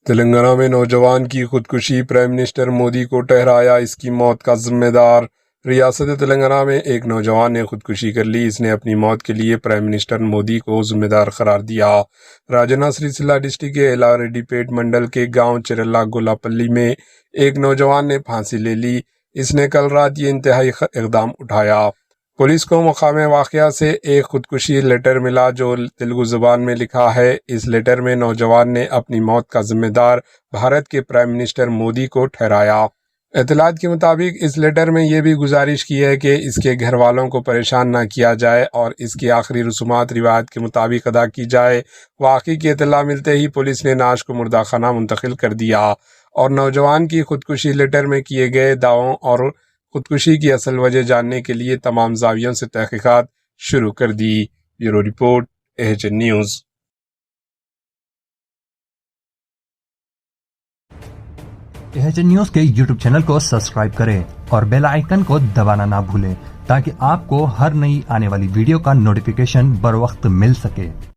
تلنگانہ میں نوجوان کی خودکشی، پرائم منسٹر مودی کو ٹھہرایا اس کی موت کا ذمہ دار۔ ریاست تلنگانہ میں ایک نوجوان نے خودکشی کر لی۔ اس نے اپنی موت کے لیے پرائم منسٹر مودی کو ذمہ دار قرار دیا۔ راجنا سریسیلا ڈسٹرکٹ کے ایلاریڈی پیٹ منڈل کے گاؤں چرلا گولا پلی میں ایک نوجوان نے پھانسی لے لی۔ اس نے کل رات یہ انتہائی اقدام اٹھایا۔ پولیس کو مقام واقعہ سے ایک خودکشی لیٹر ملا جو تیلگو زبان میں لکھا ہے۔ اس لیٹر میں نوجوان نے اپنی موت کا ذمہ دار بھارت کے پرائم منسٹر مودی کو ٹھہرایا۔ اطلاعات کے مطابق اس لیٹر میں یہ بھی گزارش کی ہے کہ اس کے گھر والوں کو پریشان نہ کیا جائے اور اس کی آخری رسومات روایت کے مطابق ادا کی جائے۔ واقعے کی اطلاع ملتے ہی پولیس نے نعش کو مردہ خانہ منتقل کر دیا اور نوجوان کی خودکشی لیٹر میں کیے گئے دعووں اور خودکشی کی اصل وجہ جاننے کے لیے تمام زاویوں سے تحقیقات شروع کر دی۔ Bureau report AHN news. AHN news کے یوٹیوب چینل کو سبسکرائب کریں اور بیل آئیکن کو دبانا نہ بھولیں تاکہ آپ کو ہر نئی آنے والی ویڈیو کا نوٹیفیکیشن بر وقت مل سکے۔